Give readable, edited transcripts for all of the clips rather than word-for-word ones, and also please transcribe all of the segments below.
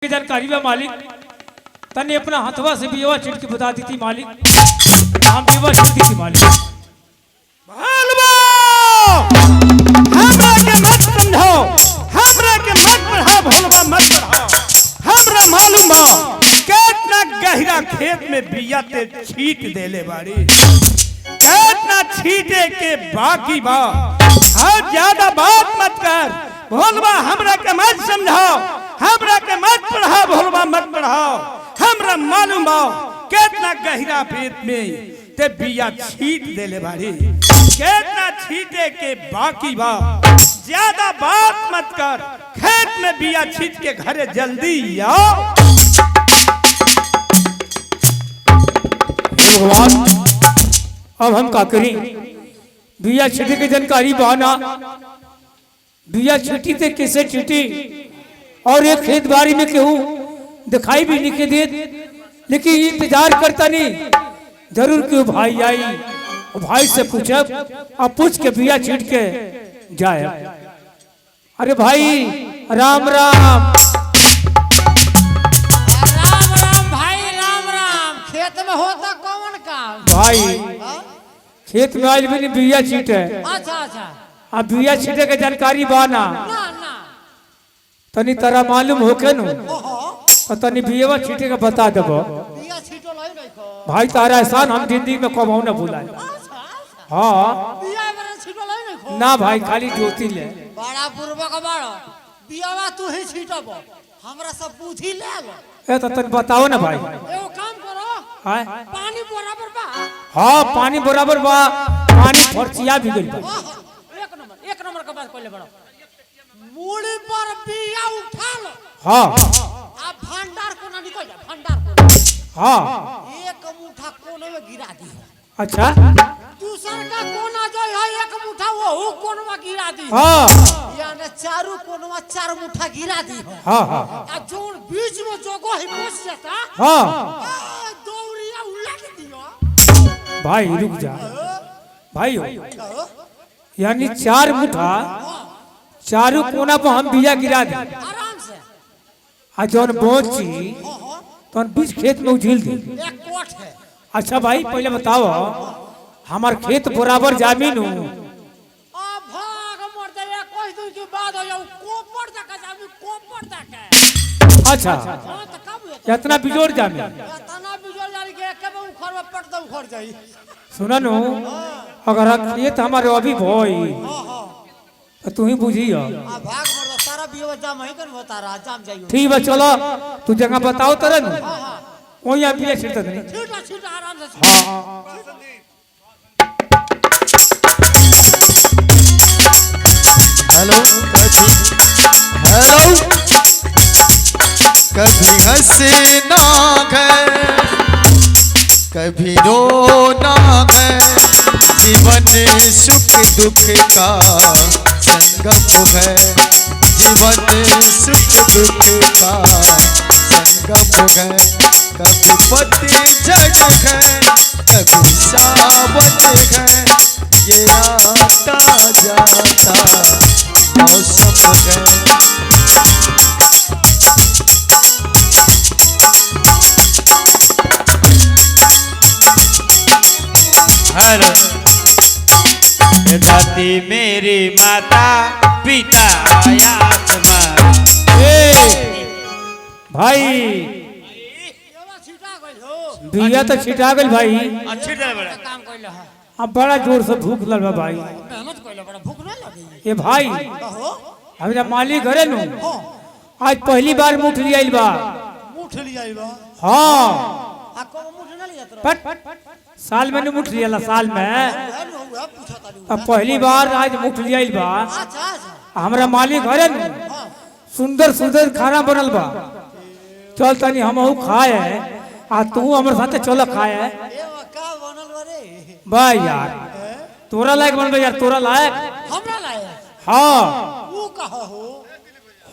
की जानकारी बा मालिक तने अपना हथवा से भी छिट के बता दी थी मालिक। हम भी छिट दी थी मालिक। हमरा के मत समझो, हमरा के मत पढ़ाओ, भोलवा मत पढ़ाओ। हमरा मालूम बा कितना गहरा खेत में बिया ते छीट देले बाड़ी, कितना छीटे के बाकी बा। और ज्यादा बात मत कर भोलवा, हमरा के मत समझाओ, हमरा के मत पढ़ाओ, भोलवा मत पढ़ाओ। हमरा मालूम बा कितना गहरा खेत में ते बिया छीट देले बाड़ी, कितना छीटे के बाकी बा। ज्यादा बात मत कर, खेत में बिया छीट के घरे जल्दी आओ। भगवान अब हम का करी? बिया छिटे की जानकारी बहाना बिया छिटी थे कैसे छिटी और एक खेत बाड़ी में केहू दिखाई भी नहीं के दे, लेकिन इंतजार करता नहीं जरूर क्यों भाई आई और भाई से पूछब और पूछ के बिया छीट के जाए। अरे भाई राम राम। राम राम भाई राम राम। खेत में होता कौन काम भाई? खेत में आज भी बिया छीटे। अच्छा अच्छा। अब बिया छीटे के जानकारी बाना ना ना तनी तारा मालूम होके नु तो तनी बिया छीटे के बता देबो। बिया छीटो लाई नहीं को भाई तारा एहसान हम जिंदगी में कबहू ना भुलाए। अच्छा अच्छा। हाँ बिया में छीटो लाई नहीं को ना भाई, खाली ज्योति ले। बड़ा पूर्वक बाड़ो बियावा तू ही छीटब, हमरा सब बुद्धि ले लो। ए तो तन बताओ ना भाई। एगो काम करो, हां पानी बराबर बा। हाँ पानी बराबर बा, पानी फरचिया भी गइल बा। एक नंबर का बात कहले बड़ो। मूड़ी पर बिया उठा लो। हाँ आ भंडार कोना निकल जा, भंडार कोना। हाँ एक मुठा कोने में गिरा दी। अच्छा दूसर का कोना जो है एक मुठा वो कोनवा गिरा दी। हाँ यानी चारू कोनवा चार मुठा गिरा दी। हाँ हाँ आ जोन बीच में जोगो ही बस जाता हाँ दौड़िया उलट दियो। भाई रुक जा भाई हो। यानी चार मुठा चारू कोना पर हम बिया गिरा दी आराम से आ जौन बोची तो बीच खेत में उझिल दी। एक कोठ है। अच्छा भाई पहले बताओ हमार खेत बराबर जामीन हो? आ भाग मर दे कोई दिन के बाद हो जाऊ कोपड़ तक जामी, कोपड़ तक। अच्छा हां त कब इतना बिजोड़ जामीन? तना बिजोड़ जारी के एक में उखड़ में पट दे उखड़ जाई। सुना नु अगर खेत हमारे अभी भई तो तू ही बुझियो। आ भाग मर दे सारा बियो जाम ही कर होता रहा, जाम जाइयो। ठीक है चलो तू जगह बताओ तरन वही आप बिया छिड़ता नहीं। छीटा छीटा आराम से। हाँ हेलो हेलो। कभी हंसना है कभी रोना है, जीवन सुख दुख का संगम है। जीवन सुख दुख का संगम है। कभी पतझड़ है कभी सावन है, ये आता जाता मौसम है। हेलो दाती मेरी माता पिता आत्मा। भाई एवा छीटा गइल हो। बिया तो छिटा गइल भाई। अच्छी तरह बड़ा काम कइल है, अब बड़ा जोर से भूख लग बा भाई। मेहनत कइल बड़ा, भूख ना लगी। ये भाई हो हमारा मालिक घरे नु आज पहली बार मुठ लिया बा। मुठ लिया बा। हाँ आ को मुठ ना लिया तोरा। पट साल में मुठ लिया साल में। हेलो हुआ पूछा ताली। अब पहली बार आज मुठ लिया बा। अच्छा अच्छा। हमारा मालिक घरे नु सुंदर सुंदर खाना बनल बा। चल तनी हमहू खाए आ तू हमर साथे चल खाए। एवा का बनल बरे? बा यार तोरा लायक बनबे यार, तोरा लायक। हमरा लाया हाँ वो कहा हो।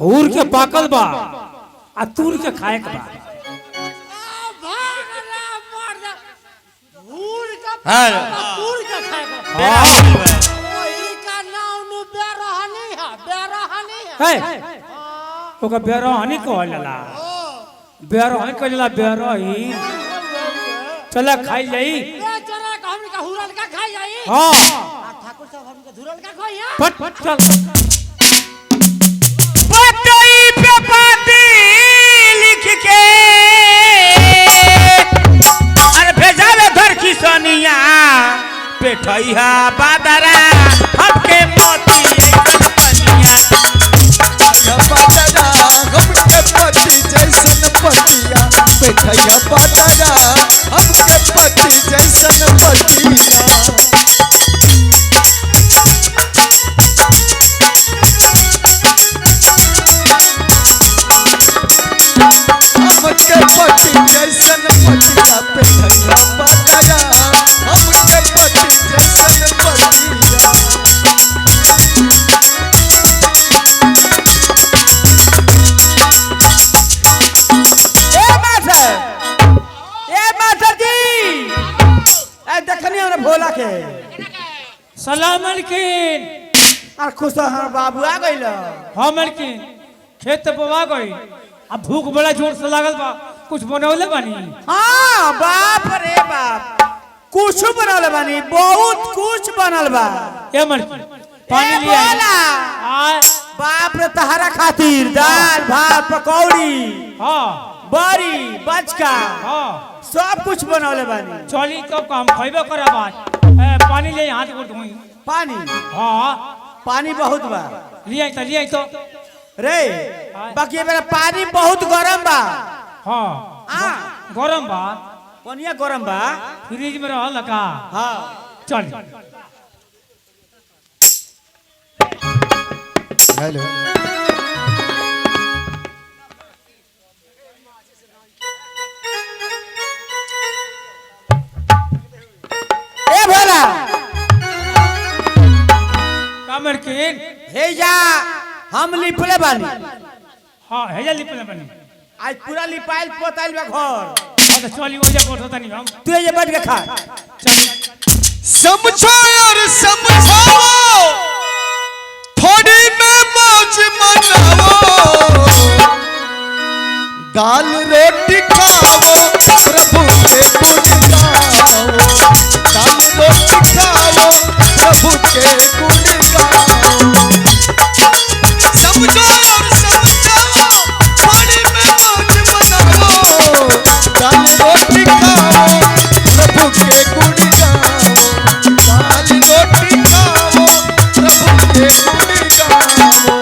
हूर के पाकल बा आ तूर के खाए के बा। आ भाग रे मर जा। भूर का हेलो भूर का खाएगा। हाँ ओई का नाम नु बेरहनी है, बेरहनी है। है ओका बेरहनी कहल जाला। बेरो है कजला बेरो ही चला खाई जाई ए चला का हमनी का हुरल का खाई जाई हां आ ठाकुर साहब हमनी का धुरल का खाई हां फट चल पटई पे पाती लिख के अरे भेजावे घर की सोनिया पेठैया बादरा हमके मोती कनिया बादरा हमके पति जैसन पतिया बैठैया बादरा हमके पति जैसन पतिया हमके पति जैसन पतिया बैठैया बादरा हमके पति जैसन पतिया ए मास्टर जी ए देखनी हमरा भोला के सलाम अलैकुम और खुश हमार बाबू आ गइल हां मलकिन खेत बवा गई अब भूख बड़ा जोर से लागल बा कुछ बनौले बानी हां बाप रे बाप कुछ बनल बानी बहुत कुछ बनल बा ए मलकिन पानी लिया भोला आ बाप रे तहरा खातिर दाल भात पकौड़ी हां बड़ी बचका हां सब कुछ बनौले बानी चली तो काम खइबे करे बात ए पानी ले हाथ गोड़ धोई पानी हां पानी बहुत बा लिया तो रे बाकी मेरा पानी बहुत गरम बा हां आ गरम बा पनिया गरम बा फ्रिज में रहल का हां चल हेलो ए भोला कामर के हे जा हम लिपले बानी हां हेजा लिपले बनी आज पूरा लिपाइल पोताइल बा घर हां तो चली हो जा बैठो तनी हम तू ये बैठ के खा चल समझो और समझाओ थोड़ी में मौज मनाओ दाल रोटी खाओ प्रभु के गुण गाओ दाल रोटी खाओ प्रभु के गुण गाओ समझो और समझाओ थोड़ी में मौज मनाओ दाल रोटी खाओ प्रभु के गुण गाओ दाल रोटी खाओ प्रभु के गुण गाओ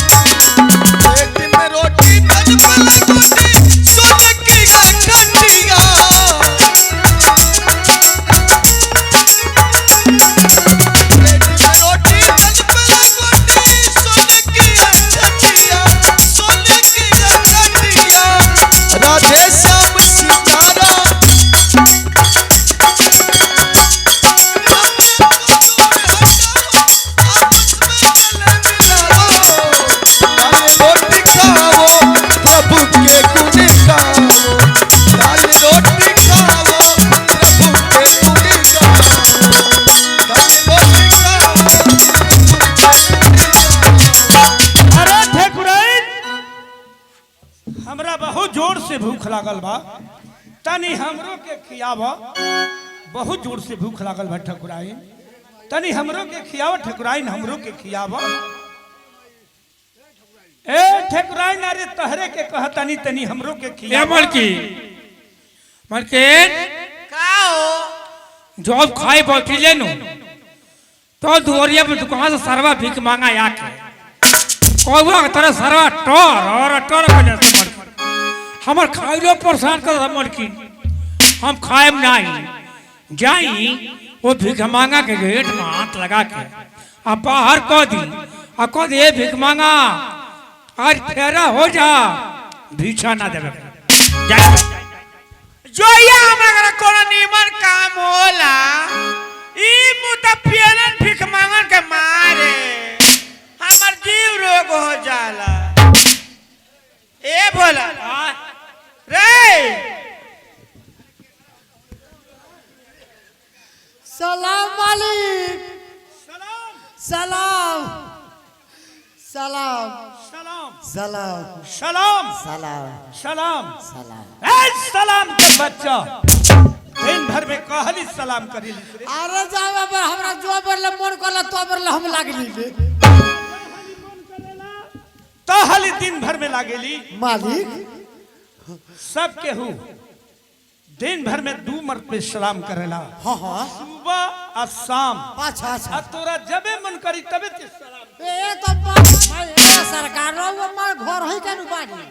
पेट में रोटी तन पे लगोटी सोने की गठिया पेट में रोटी तन पे लगोटी सोने की गठिया सोने की गठिया राधे श्याम सितारा रोटी खाओ प्रभु के गुण गाओ दाल रोटी खाओ प्रभु के गुण गाओ दाल रोटी खाओ अरे ठेकुराइन हमरा बहुत जोर से भूख लागल बा तनी हमरो के खियाव बहुत जोर से भूख लागल बा ठेकुराइन तनी हमरो के खियाव ठेकुराइन हमरो के खियाव ए ठेकुराइन अरे तहरे के कहतनी तनी हमरो के ए खियाव मलकिन का हो जॉब खाए बैठी ले नु तो दुवरिया पे दुकान से सरवा भीख मांगा आके कोवा के तरह सरवा टोर कर जैसे हमर खाइलो परेशान कर मलकिन हम खाएम नहीं जाई वो भीख मांगा के गेट में हाथ लगा के आ बाहर कह दी आ कह दे भीख मांगा आज फेरा हो जा भीछा ना देवे जा जोया हमरा कोनो नीमन काम होला ई मुता पियलन भीख मांगन के मारे हमर जीव रोग हो जाला ए भोला रे सलाम मालिक सलाम सलाम सलाम सलाम सलाम सलाम सलाम सलाम सलाम ए सलाम के बच्चा दिन भर में कहली सलाम करी अरे जावे पर हमरा जो बरले मन करला तो बरले हम लागली तहली दिन भर में लागेली मालिक सब केहू दिन भर में 2 मरतबे सलाम करेला हाँ हाँ सुबह और शाम अच्छा अच्छा आ तोरा जबे मन करी तबे ते सलाम ए तो बात सरकार रो मार घर है केनु बानी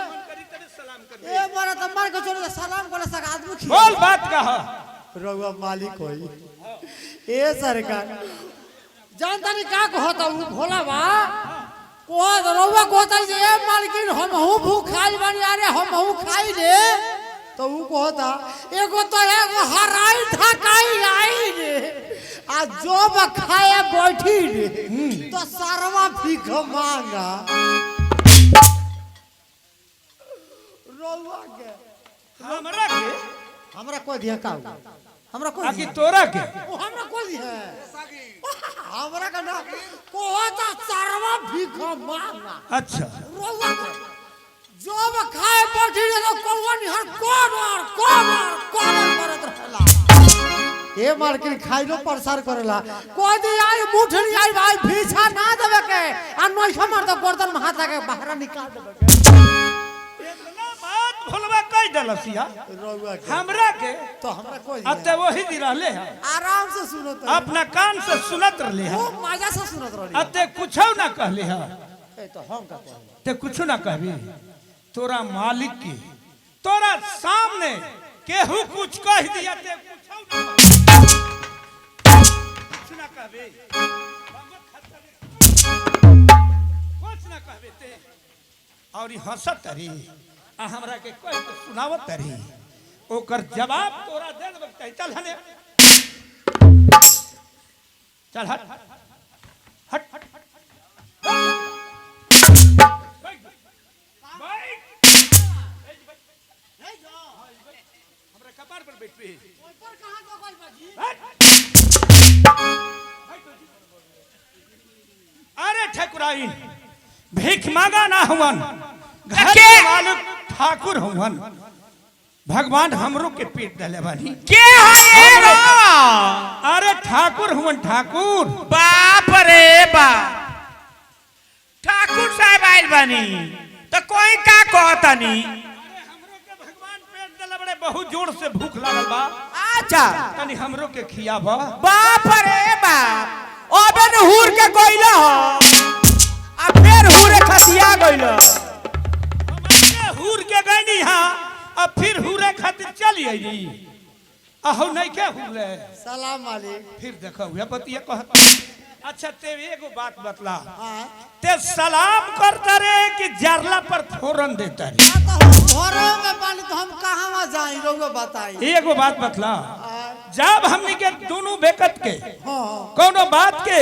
ए मारा त मार के छोड़ सलाम करे सक आदमी खी बोल बात कहा रउआ मालिक होई ए सरकार जानता नहीं का कहता हूं भोला बा को रउआ कहता जे ए मालकिन हम हूं भूख खाई बानी अरे हम हूं खाई ले तो ऊ कहता एगो तो एगो हराई थकाई आई रे आ जो खाए बैठी रे तो सरवा भीख मांगा रउआ के हमरा कोई दिया का हमरा कोई आकि तोरा के ओ हमरा कोई दिया हमरा का ना कोता सरवा भीख मांगा अच्छा रउआ के जो खाए बैठी रे तो कौन हर कोन करत रहला ए मालकिन खाइलो प्रसार करेला कोई दी आई मुठनी आई भाई भीछा ना देवे के आ नोई समर तो गर्दन में हाथ लगा के बाहर निकाल देवे के इतना बात भोलवा कह दलसिया रउआ के हमरा के तो हमरा कोई अते वही दी रहले है आराम से सुनो तो अपना कान से सुनत रहले है खूब मजा से सुनत रही अते कुछो ना कहले है ए तो हम का कहब ते कुछो ना कहबी तोरा मालिक की तोरा सामने केहू कुछ कह दिया ते कुछो ना कहबी कुछ ना कहबे ते और ई हंसत रही आ हमरा के कोई तो सुनावत रही ओकर जवाब तोरा दे देब चल हने चल हट हट हट हमरा कपार पर बैठ पे ऊपर कहां तो गइल बाजी अरे ठकुराई भीख मांगा ना हुवन घर के? के मालिक ठाकुर हुवन भगवान हमरो के पेट डाले बानी के है रो अरे ठाकुर हुवन ठाकुर बाप रे बाप ठाकुर साहब आइल बानी तो कोई का कहतनी हमरो के भगवान पेट डाले बड़े बहुत जोर से भूख लागल बा अच्छा तनी हमरो के खियाबा बाप रे बाप अबे न हुर के कोइला हो आ फिर हुरे खसिया गइलो हमने हुर के गईनी हां अब फिर हुरे खातिर चली आई अहो नहीं के हुरे सलाम मालिक फिर देखो हुआ पतिया कहत अच्छा ते एगो बात बतला हां ते सलाम करता रे कि जरला पर फोरन देता रे तो हम घरों में बानी तो हम कहां जाई रउआ बताई एगो बात बतला जब हमनी के दोनों बेकत के हां कोनो बात के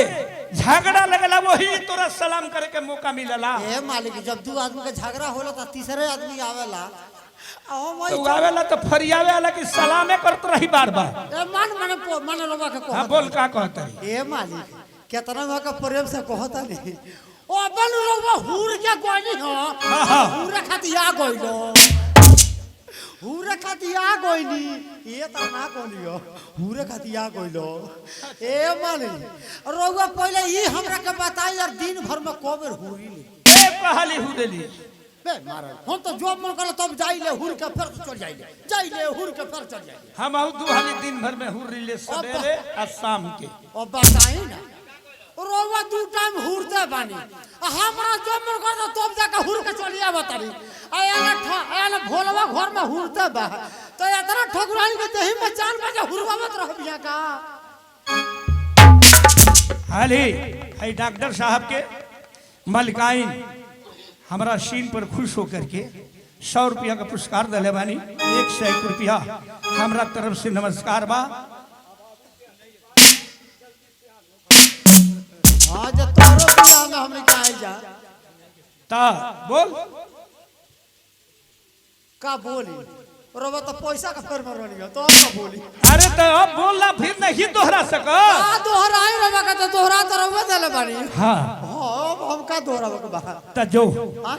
झगड़ा लगला वही तोरा सलाम करे के मौका मिलला ए मालिक जब दो आदमी का झगड़ा होला तो तीसरे आदमी आवेला ओ तो आवेला तो फरियावे वाला कि सलामे करत रही बार बार ए मन रउआ के हां कहत बोल का कहता रे ए मालिक केतना में का प्रेम से कहता नहीं ओ अपन रउआ हुर के कोनी हो हाँ। हुर खतिया गइलो हुर खतिया गइली ये त ना कोलियो हुर खतिया गइलो ए मालिक रउआ पहले ई हमरा के बताई यार दिन भर में कोबेर हुरी ले ए कहली हुदेली बे मारा हम तो जो मन करला तब जाइले हुर के फिर चल जाइले हुर के फिर चल जाइले हम आउ दुहाली दिन भर में हुर्री ले सवेरे और शाम के ओ बताई ना रोवा दू टाइम हुरते बानी हमरा जो मन करता तब जाके हुर के चलिया बतारी आया भोलवा घर में हुरते बा तो इतना ठकुराई के देही में जान बजे हुरवावत रह बिया का हाली है डॉक्टर साहब के मलकाइन हमरा सीन पर खुश होकर के 100 रुपया का पुरस्कार दिले बानी 101 रुपया हमरा तरफ से नमस्कार बा हां जे तोरो बिया में हमने काहे जा ता बोल का बोली रवा तो पैसा का फेर मरवानी है तो का बोली अरे तो अब बोलना फिर नहीं दोहरा सका। आ दोहराई रवा का तो दोहरा तो रवा देले बानी। हाँ हां हम का दोहरावा के बाहर तो जो हां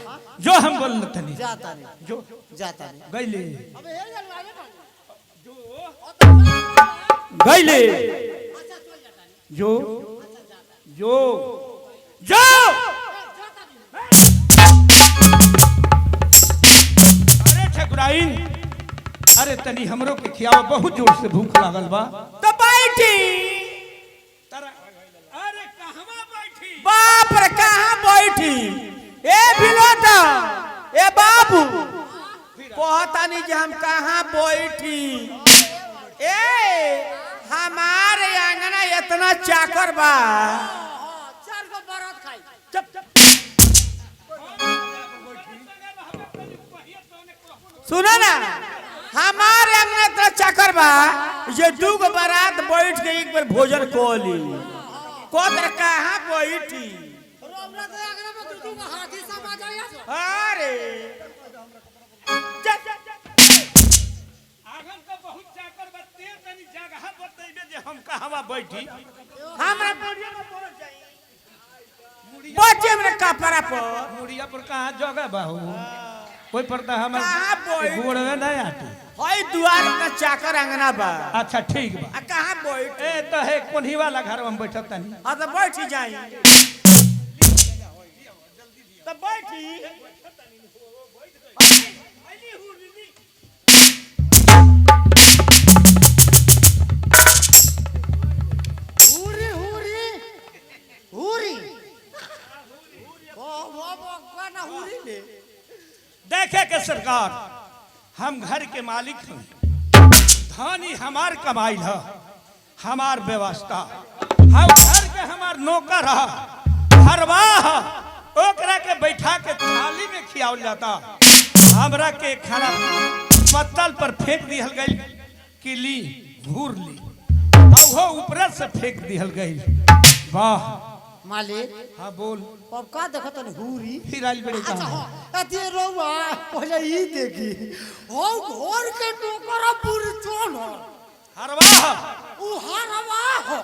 जो हम बोल तनी जाता नहीं जो जाता नहीं गईले अबे हे जल आगे गईले जो जो जो अरे ठकुराइन अरे तनी हमरो के खियाओ बहुत जोर से भूख लागल बा। तो बैठी अरे कहवा बैठी बाप रे कहाँ बैठी ए बिलोटा ए बाबू कहता नहीं कि हम कहाँ बैठी ए हमारे आंगना इतना चाकर बा चार को बारात खाई चुप चुप सुना ना हमारे अंगना इतना चाकर बा ये दूगो बारात बैठ के एक बार भोजन कोली कोतर कहाँ बैठी रोमना के आगे में तू हाथी सब आ जाया अरे आगन तो बहुत चाकर बत्ते तनी जगह बतइबे जे हम कहवा बैठी। हमरा बोरिया में पड़ जाई बच्चे में कपड़ा पर मुड़िया पर कहाँ जगह बाहू कोई पड़ता हमर कहाँ बैठ गोड़वे नहीं आती। हई दुआर का चाकर अंगना बा अच्छा ठीक बा आ कहाँ बैठ ए तो है कोन्ही वाला घर में बैठत तनी हाँ तो बैठी जाई तो बैठी हुरी हुरी हुरी वो ना हुरी ले देखे के सरकार हम घर के मालिक हैं धानी हमार कमाई है हमार व्यवस्था हम घर के हमार नौकर है हरवाह ओकरा के बैठा के थाली में खियावल जाता हमरा के खाना पत्तल पर फेंक दिहल गई किली घूर ली और वो ऊपर से फेंक दिहल गई। वाह मालिक हाँ बोल अब का देखत नहीं हुरी फिर आज बड़े अच्छा कहा हो अते रोवा पहले ई देखी हो घर के टोकर पूरी चोन हो हरवाह उ हरवा हो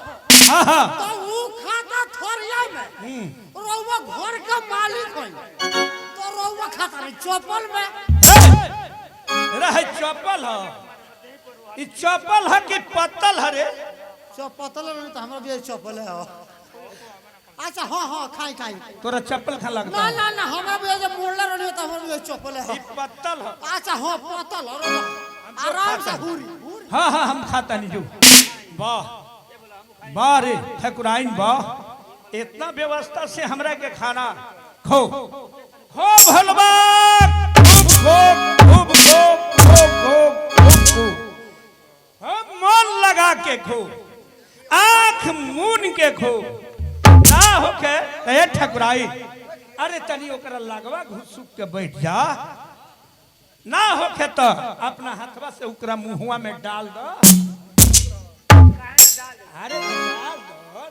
हाँ हाँ तो उ खाता थोरिया में रोवा घर का मालिक है तो रोवा खाता नहीं चौपल में रहे चप्पल है ई चप्पल है कि पत्तल है रे चौपतल नहीं तो हमरा भी चौपल है अच्छा हाँ हाँ खाई खाई तोरा चप्पल खा लगता ना है ना ना हमरा भी जो मोड़ला रहनी तो हमरा भी चौपल है ई पत्तल है अच्छा हाँ पतल है रोवा आराम से हुरी हुरी हाँ हाँ हम खाता नहीं जो वाह वाह रे ठकुराइन वाह इतना व्यवस्था से हमरा के खाना खो खो भलवा खूब खो खूब खो खूब खो खूब खो हम मन लगा के खो आंख मून के खो ना होके ए ठकुराई अरे तनी ओकरा लगवा घुसुक के बैठ जा ना होके तो अपना हाथवा से ओकरा मुंहवा में डाल दो अरे डाल दो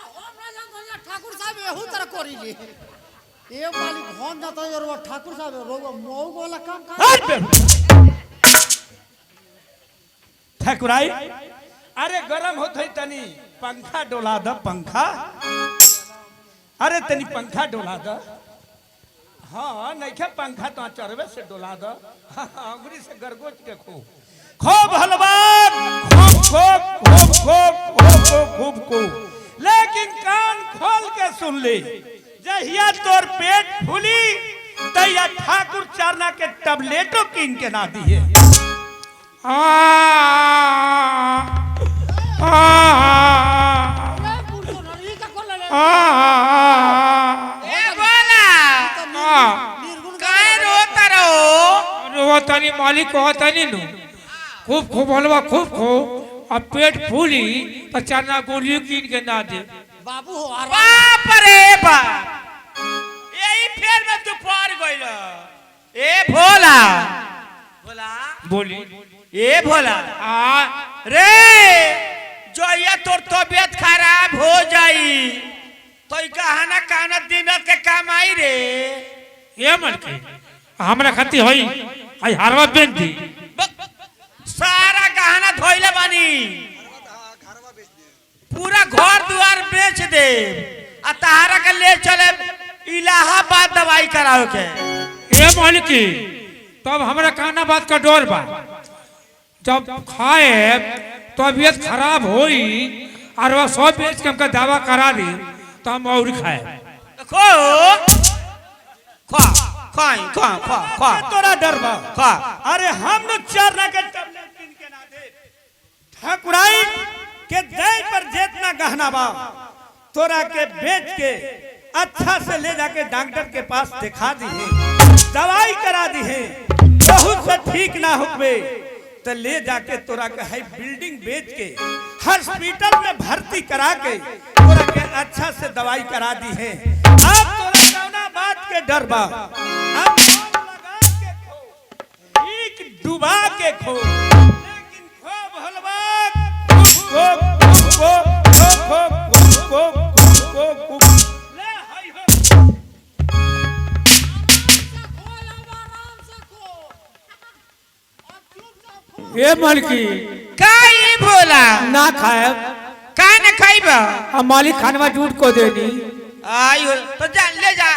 ठाकुर साहब यहू तरह करी ले ये मालिक भन जाता है और ठाकुर साहब रोग मऊ वाला काम कर ठकुराई अरे गरम होत है तनी पंखा डोला द पंखा अरे तनी पंखा डोला द हाँ नहीं क्या पंखा तो चरवे से डोला द अंगुरी से गरगोच के खो खूब हलवा खूब खूब खूब खूब खूब खूब खूब लेकिन कान खोल के सुन ले जहिया तोर पेट फूली तैया ठाकुर चारना के टबलेटो कीन के ना दिए ए बोला काहे रोता रहो तनी मालिक कहतनी नु खूब खूब हलवा खूब खूब अब पेट फूली तो चना गोली कीन के ना दे बाबू हो आराम बाप रे बाप यही फेर में तू पार गइल ए भोला भोला बोली ए भोला आ रे जो ये तोर तबियत खराब हो जाई तो ई कहाना काना दिन रात के काम आई रे। ये मन के हमरा खाती होई आई हारवा बेच दी। सारा गहना धोइले बानी, पूरा घर द्वार बेच दे आ तहारा के ले चले इलाहाबाद दवाई कराओ के। ये मन की तब हमरा कहना बात का डर बा, जब खाए तबीयत खराब होई और वह सब बेच के हमका दवा करा दी तो हम और खाए। खो खा खाई खा खा खा तोरा डर बा खा। अरे हम लोग चार ना के टैबलेट किन के ना दे ठाकुराई के दे पर जितना गहना बा तोरा के बेच के अच्छा से ले जाके डॉक्टर के पास दिखा दी है, दवाई करा दी है, बहुत से ठीक ना होवे तो ले जाके तोरा के है बिल्डिंग बेच के हॉस्पिटल में भर्ती करा के तोरा के अच्छा से दवाई करा दी है। अब तोरा कौना बात के डर बा, अब लगा के खो, ठीक डुबा के खो, लेकिन खो भलवा खो खो खो खो खो खो ले हाय हो। ये मन की काई बोला ना खाए का न खाइबा हम मालिक खानवा झूठ को देनी। आई हो तो जा ले जा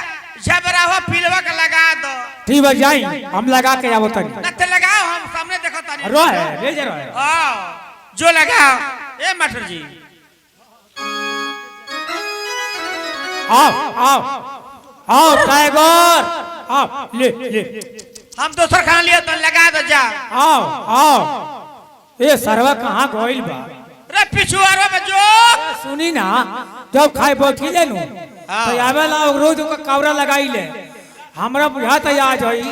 जबरावा पिलवा के लगा दो। ठीक है जाई हम लगा के आवो तनी। न ते लगाओ, हम सामने देखो तानी। रो है ले जा रो है। आओ जो लगाओ ए मास्टर जी। आओ आओ आओ टाइगर आओ ले ले हम दोसर खाना लिया तो लगा दो जा। आओ आओ ये सरवा कहाँ गोइल बा? रे पिछुआरो में जो सुनी ना जब खाए बैठी ले नु तो आवे ला रोज का कवरा लगाई ले हमरा बुझाता आज होई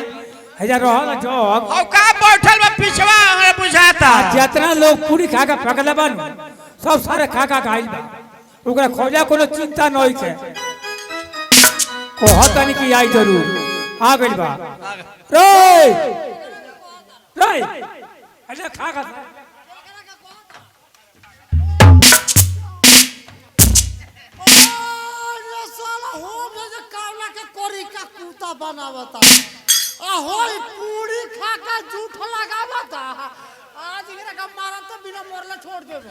हजार रह जोग औ का बैठल में पिछवा हमरा बुझाता। जितना लोग पूरी खा के फगले बन सब सारे खा खा खाइल बा, ओकरा खोजा कोनो चिंता नहीं छे। कहता नहीं कि आई जरूर आ गइल बा। रे रे अरे खा खा बनावता होई पूरी खा के झूठ लगावता। आज एकरा का मारा तो बिना मोरले छोड़ देबो।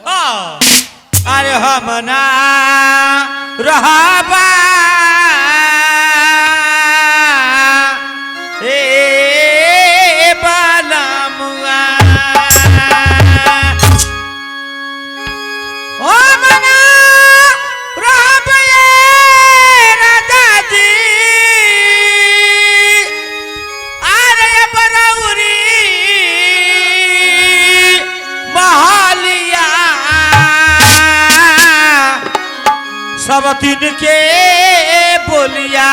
अरे हम ना रहबा ए बालमुआ ओ मना रहबे राजा जी। अरे बरौरी महालिया सब दिन के बोलिया